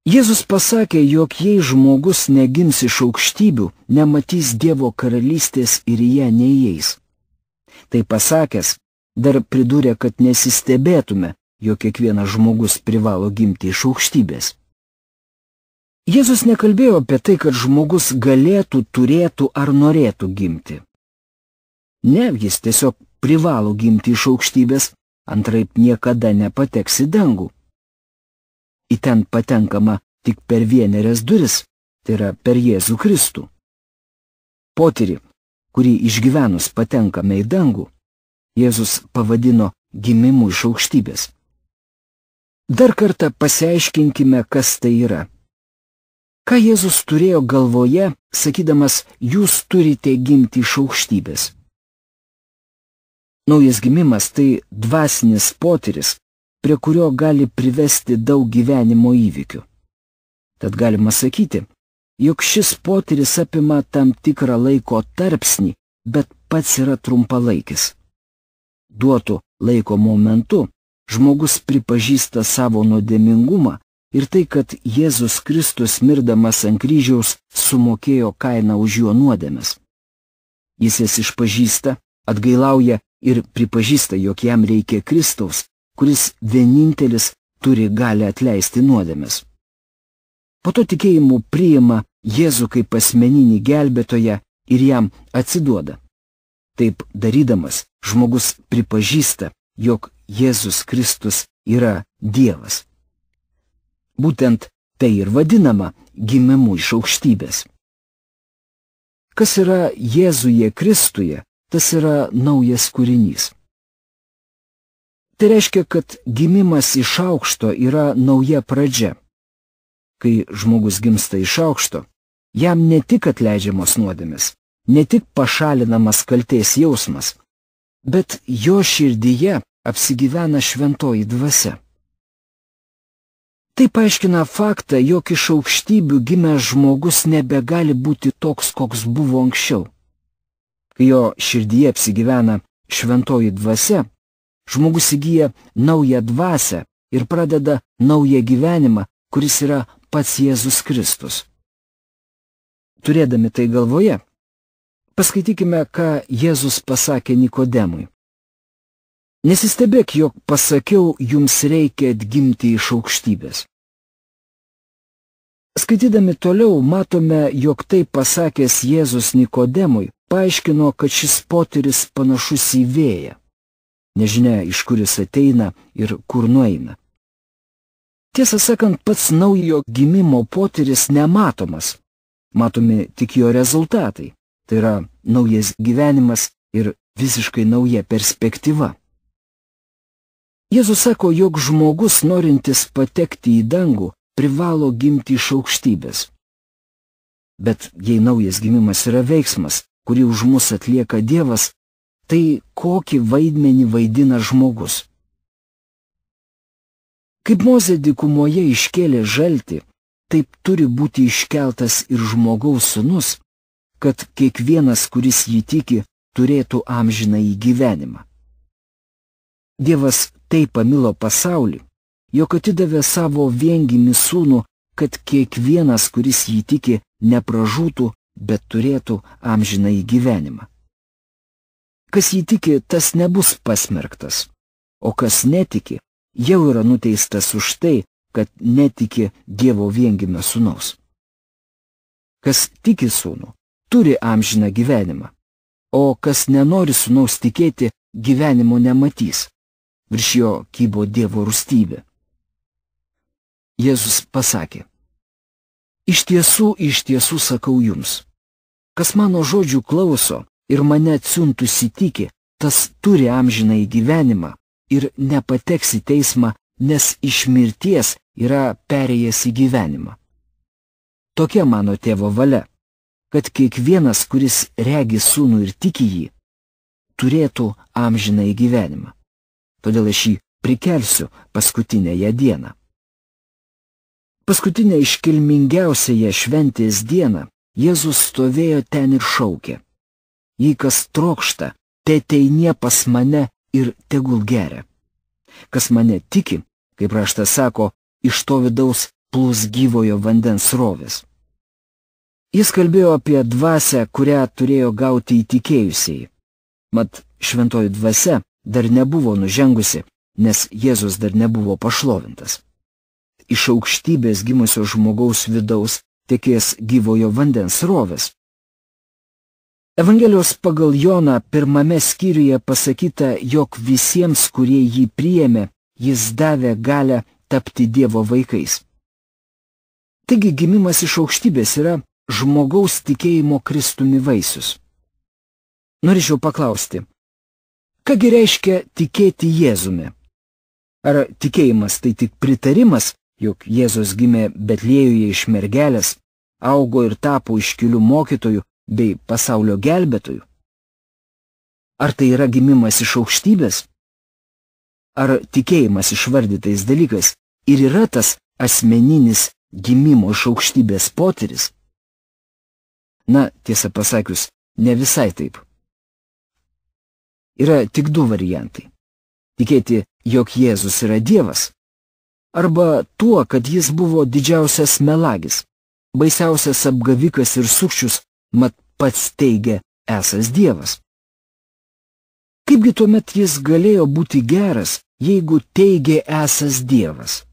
Jėzus pasakė, jog jei žmogus negims iš aukštybių, nematys Dievo karalystės ir į ją neįeis. Tai pasakęs, dar pridūrė, kad nesistebėtume, jog kiekvienas žmogus privalo gimti iš aukštybės. Jėzus nekalbėjo apie tai, kad žmogus galėtų, turėtų ar norėtų gimti. Ne, jis tiesiog privalo gimti iš aukštybės, antraip niekada nepateks į dangų. Į ten patenkama tik per vienerias duris, tai yra per Jėzų Kristų. Potyrį, kurį išgyvenus patenkame į dangų, Jėzus pavadino gimimu iš aukštybės. Dar kartą pasiaiškinkime, kas tai yra. Ką Jėzus turėjo galvoje, sakydamas, jūs turite gimti iš aukštybės? Naujas gimimas tai dvasinis potyris, prie kurio gali privesti daug gyvenimo įvykių. Tad galima sakyti, jog šis potyris apima tam tikrą laiko tarpsnį, bet pats yra trumpalaikis. Duotu laiko momentu žmogus pripažįsta savo nuodėmingumą ir tai, kad Jėzus Kristus mirdamas ant kryžiaus sumokėjo kainą už jo nuodėmes. Jis jas išpažįsta, atgailauja ir pripažįsta, jog jam reikia Kristaus, kuris vienintelis turi galią atleisti nuodėmes. Po to tikėjimu priima Jėzų kaip asmeninį gelbėtoją ir jam atsiduoda. Taip darydamas, žmogus pripažįsta, jog Jėzus Kristus yra Dievas. Būtent tai ir vadinama gimimu iš aukštybės. Kas yra Jėzuje Kristuje, tas yra naujas kūrinys. Tai reiškia, kad gimimas iš aukšto yra nauja pradžia. Kai žmogus gimsta iš aukšto, jam ne tik atleidžiamos nuodėmės, ne tik pašalinamas kaltės jausmas, bet jo širdyje apsigyvena šventoji dvasia. Tai paaiškina faktą, jog iš aukštybių gimęs žmogus nebegali būti toks, koks buvo anksčiau. Kai jo širdyje apsigyvena šventoji dvasia, žmogus įgyja naują dvasią ir pradeda naują gyvenimą, kuris yra pats Jėzus Kristus. Turėdami tai galvoje, paskaitykime, ką Jėzus pasakė Nikodemui. Nesistebėk, jog pasakiau, jums reikia atgimti iš aukštybės. Skaitydami toliau, matome, jog tai pasakęs Jėzus Nikodemui paaiškino, kad šis potyris panašus į vėją. Nežinia, iš kur jis ateina ir kur nueina. Tiesą sakant, pats naujo gimimo potyris nematomas. Matomi tik jo rezultatai. Tai yra naujas gyvenimas ir visiškai nauja perspektyva. Jėzus sako, jog žmogus, norintis patekti į dangų, privalo gimti iš aukštybės. Bet jei naujas gimimas yra veiksmas, kurį už mus atlieka Dievas, tai kokį vaidmenį vaidina žmogus? Kaip Mozė dykumoje iškėlė žaltį, taip turi būti iškeltas ir žmogaus sūnus, kad kiekvienas, kuris jį tiki, turėtų amžinąjį gyvenimą. Dievas taip pamilo pasaulį, jog atidavė savo viengimį sūnų, kad kiekvienas, kuris jį tiki, nepražūtų, bet turėtų amžinąjį gyvenimą. Kas jį tiki, tas nebus pasmerktas, o kas netiki, jau yra nuteistas už tai, kad netiki Dievo viengimio sūnaus. Kas tiki sūnų, turi amžiną gyvenimą, o kas nenori sūnaus tikėti, gyvenimo nematys. Virš jo kybo Dievo rūstybė. Jėzus pasakė: iš tiesų sakau jums, kas mano žodžių klauso ir mane atsiuntusi tiki, tas turi amžinąjį gyvenimą ir nepateks į teismą, nes iš mirties yra perėjęs į gyvenimą. Tokia mano tėvo valia, kad kiekvienas, kuris regi sūnų ir tiki jį, turėtų amžinąjį gyvenimą. Todėl aš jį prikelsiu paskutinėje dieną. Paskutinę iškilmingiausiąją šventės dieną Jėzus stovėjo ten ir šaukė: jei kas trokšta, teateinie pas mane ir tegul geria. Kas mane tiki, kaip raštas sako, iš to vidaus plūs gyvojo vandens srovės. Jis kalbėjo apie dvasią, kurią turėjo gauti įtikėjusieji. Mat, šventoji dvasia dar nebuvo nužengusi, nes Jėzus dar nebuvo pašlovintas. Iš aukštybės gimusio žmogaus vidaus tekės gyvojo vandens srovės. Evangelijos pagal Joną 1 skyriuje pasakyta, jog visiems, kurie jį priėmė, jis davė galią tapti Dievo vaikais. Taigi gimimas iš aukštybės yra žmogaus tikėjimo Kristumi vaisius. Norėčiau paklausti, kągi reiškia tikėti Jėzumi? Ar tikėjimas tai tik pritarimas, jog Jėzus gimė Betliejuje iš mergelės, augo ir tapo iškilių mokytojų bei pasaulio gelbėtojų? Ar tai yra gimimas iš aukštybės? Ar tikėjimas išvardytais dalykais ir yra tas asmeninis gimimo iš aukštybės potyris? Na, tiesą pasakius, ne visai taip. Yra tik du variantai. Tikėti, jog Jėzus yra Dievas, arba tuo, kad jis buvo didžiausias melagis, baisiausias apgavikas ir sukčius, mat pats teigia esąs Dievas. Kaipgi tuomet jis galėjo būti geras, jeigu teigė esąs Dievas?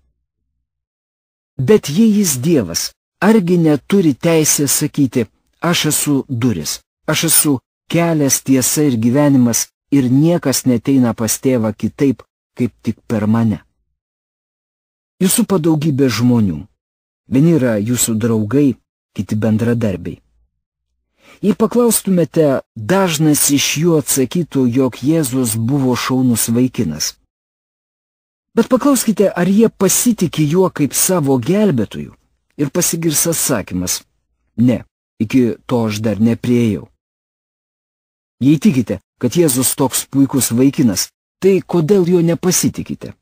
Bet jei jis Dievas, argi neturi teisę sakyti, aš esu duris, aš esu kelias, tiesa ir gyvenimas, ir niekas neteina pas tėvą kitaip, kaip tik per mane. Jūs supa daugybė žmonių. Vieni yra jūsų draugai, kiti bendradarbiai. Jei paklaustumėte, dažnas iš jų atsakytų, jog Jėzus buvo šaunus vaikinas. Bet paklauskite, ar jie pasitikė juo kaip savo gelbėtoju, ir pasigirs atsakymas, ne, iki to aš dar nepriejau. Jei tikite, kad Jėzus toks puikus vaikinas, tai kodėl jo nepasitikite?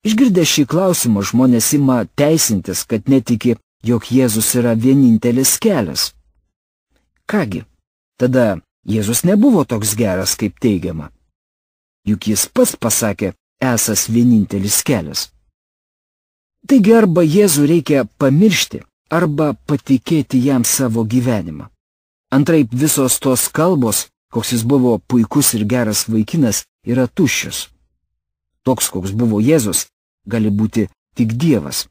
Išgirdę šį klausimą, žmonės ima teisintis, kad netiki, jog Jėzus yra vienintelis kelias. Kągi, tada Jėzus nebuvo toks geras, kaip teigiama. Juk jis pats pasakė, esąs vienintelis kelias. Taigi arba Jėzų reikia pamiršti, arba patikėti jam savo gyvenimą. Antraip visos tos kalbos, koks jis buvo puikus ir geras vaikinas, yra tuščios. Toks, koks buvo Jėzus, gali būti tik Dievas.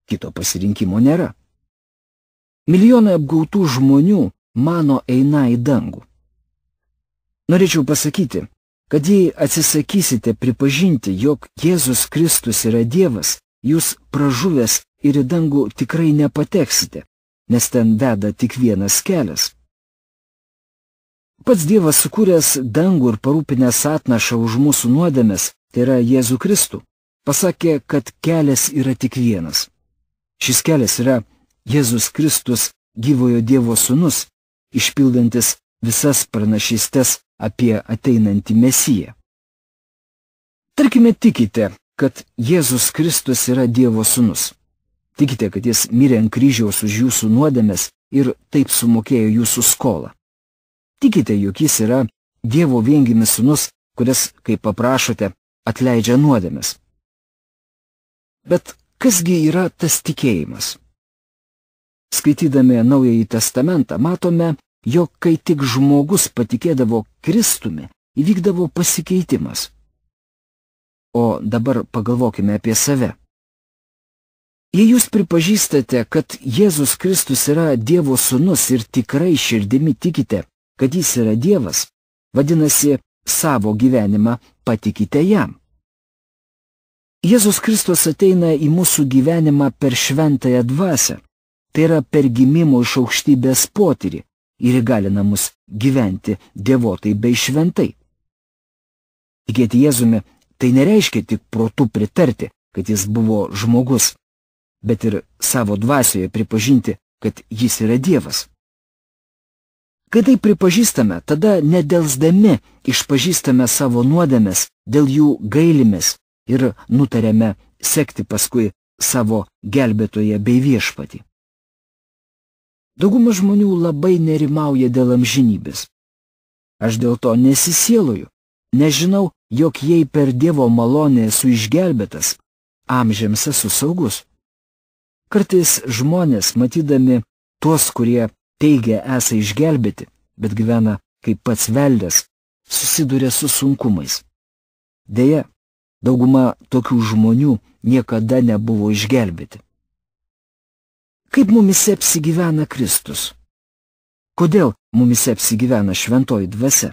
Kito pasirinkimo nėra. Milijonai apgautų žmonių mano eina į dangų. Norėčiau pasakyti, kad jei atsisakysite pripažinti, jog Jėzus Kristus yra Dievas, jūs pražuvęs ir į dangų tikrai nepateksite, nes ten veda tik vienas kelias. Pats Dievas sukūręs dangų ir parūpinęs atnašą už mūsų nuodėmes, tai yra Jėzų Kristų, pasakė, kad kelias yra tik vienas. Šis kelias yra Jėzus Kristus, gyvojo Dievo sūnus, išpildantis visas pranašystes apie ateinantį Mesiją. Tarkime, tikite, kad Jėzus Kristus yra Dievo sūnus. Tikite, kad jis mirė ant kryžiaus už jūsų nuodėmes ir taip sumokėjo jūsų skolą. Tikite, jog jis yra Dievo viengimis sūnus, kuris, kaip paprašote, atleidžia nuodėmes. Bet kasgi yra tas tikėjimas? Skaitydami Naująjį testamentą matome, jog kai tik žmogus patikėdavo Kristumi, įvykdavo pasikeitimas. O dabar pagalvokime apie save. Jei jūs pripažįstate, kad Jėzus Kristus yra Dievo sūnus ir tikrai širdimi tikite, kad jis yra Dievas, vadinasi, savo gyvenimą patikite jam. Jėzus Kristus ateina į mūsų gyvenimą per šventąją dvasią, tai yra per gimimo iš aukštybės potyrį ir įgalina mus gyventi devotai bei šventai. Tikėti Jėzumi tai nereiškia tik protu pritarti, kad jis buvo žmogus, bet ir savo dvasioje pripažinti, kad jis yra Dievas. Kai tai pripažįstame, tada nedelsdami išpažįstame savo nuodėmes, dėl jų gailimės ir nutarėme sekti paskui savo gelbėtoją bei viešpatį. Dauguma žmonių labai nerimauja dėl amžinybės. Aš dėl to nesisieloju, nežinau, jog jei per Dievo malonę esu išgelbėtas, amžiams esu saugus. Kartais žmonės, matydami tuos, kurie teigia esą išgelbėti, bet gyvena kaip pats veldas, susiduria su sunkumais. Deja, dauguma tokių žmonių niekada nebuvo išgelbėti. Kaip mumise apsigyvena Kristus? Kodėl mumise apsigyvena šventoji dvasia?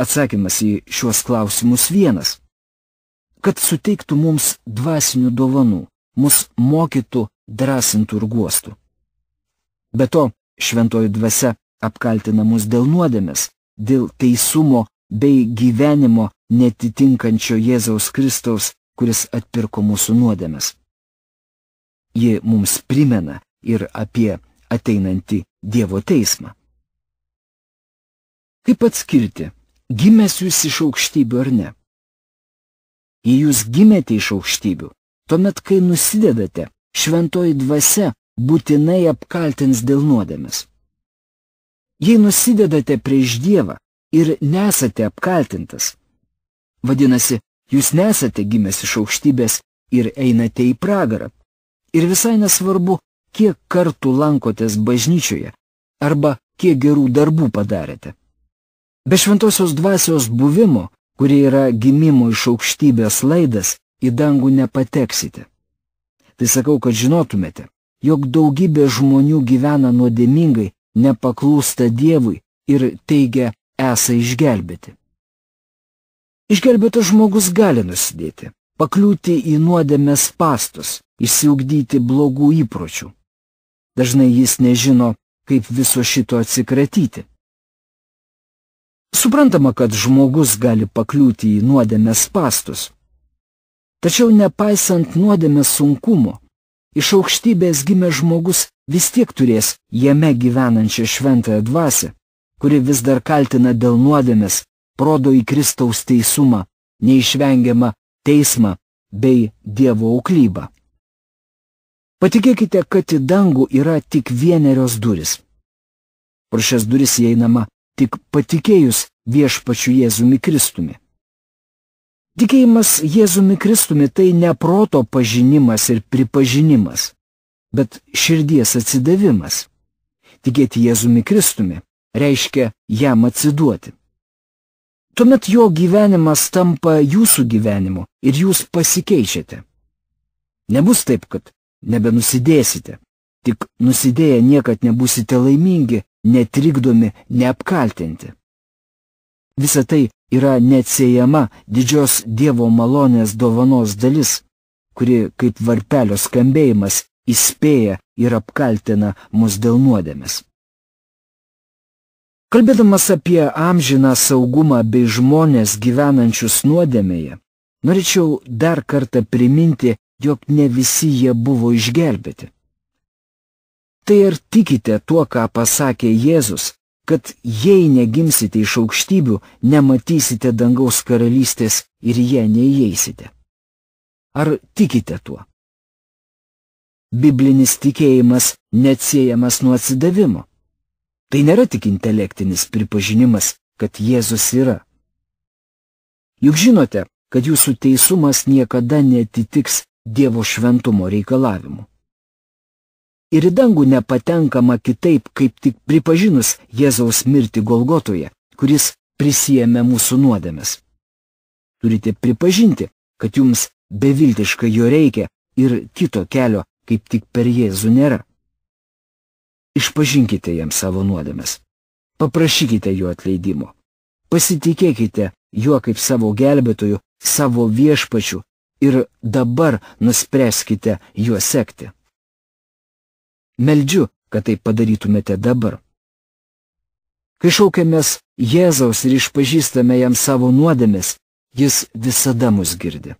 Atsakymas į šiuos klausimus vienas. Kad suteiktų mums dvasinių dovanų, mus mokytų, drąsintų ir guostų. Be to, šventoji dvasia apkaltina mus dėl nuodėmės, dėl teisumo bei gyvenimo netitinkančio Jėzaus Kristaus, kuris atpirko mūsų nuodėmes. Ji mums primena ir apie ateinantį Dievo teismą. Kaip atskirti, gimęs jūs iš aukštybių ar ne? Jei jūs gimėte iš aukštybių, tuomet, kai nusidedate, šventoji dvasia būtinai apkaltins dėl nuodėmės. Jei nusidedate prieš Dievą ir nesate apkaltintas, vadinasi, jūs nesate gimęs iš aukštybės ir einate į pragarą. Ir visai nesvarbu, kiek kartų lankotės bažnyčioje arba kiek gerų darbų padarėte. Be šventosios dvasios buvimo, kurie yra gimimo iš aukštybės laidas, į dangų nepateksite. Tai sakau, kad žinotumėte, jog daugybė žmonių gyvena nuodėmingai, nepaklūsta Dievui ir teigia esą išgelbėti. Išgelbėtas žmogus gali nusidėti, pakliūti į nuodėmės spąstus, išsiugdyti blogų įpročių. Dažnai jis nežino, kaip viso šito atsikratyti. Suprantama, kad žmogus gali pakliūti į nuodėmės spąstus. Tačiau nepaisant nuodėmės sunkumo, iš aukštybės gimęs žmogus vis tiek turės jame gyvenančią šventąją dvasią, kuri vis dar kaltina dėl nuodėmės, rodo į Kristaus teisumą, neišvengiamą teismą bei Dievo auklybą. Patikėkite, kad į dangų yra tik vienerios duris. Pro šias duris įeinama tik patikėjus viešpačiu Jėzumi Kristumi. Tikėjimas Jėzumi Kristumi tai ne proto pažinimas ir pripažinimas, bet širdies atsidavimas. Tikėti Jėzumi Kristumi reiškia jam atsiduoti. Tuomet jo gyvenimas tampa jūsų gyvenimu ir jūs pasikeičiate. Nebus taip, kad nebenusidėsite, tik nusidėję niekad nebusite laimingi, netrikdomi, neapkaltinti. Visa tai yra neatsiejama didžios Dievo malonės dovanos dalis, kuri kaip varpelio skambėjimas įspėja ir apkaltina mus dėl nuodėmės. Kalbėdamas apie amžiną saugumą bei žmonės gyvenančius nuodėmėje, norėčiau dar kartą priminti, jog ne visi jie buvo išgelbėti. Tai ar tikite tuo, ką pasakė Jėzus, kad jei negimsite iš aukštybių, nematysite dangaus karalystės ir jie neįeisite? Ar tikite tuo? Biblinis tikėjimas neatsiejamas nuo atsidavimo. Tai nėra tik intelektinis pripažinimas, kad Jėzus yra. Juk žinote, kad jūsų teisumas niekada neatitiks Dievo šventumo reikalavimų. Ir į dangų nepatenkama kitaip, kaip tik pripažinus Jėzaus mirtį Golgotoje, kuris prisiėmė mūsų nuodėmes. Turite pripažinti, kad jums beviltiškai jo reikia ir kito kelio, kaip tik per Jėzų nėra. Išpažinkite jam savo nuodėmes. Paprašykite jo atleidimo. Pasitikėkite juo kaip savo gelbėtoju, savo viešpačiu ir dabar nuspręskite juo sekti. Meldžiu, kad tai padarytumėte dabar. Kai šaukiamės Jėzaus ir išpažįstame jam savo nuodėmes, jis visada mus girdi.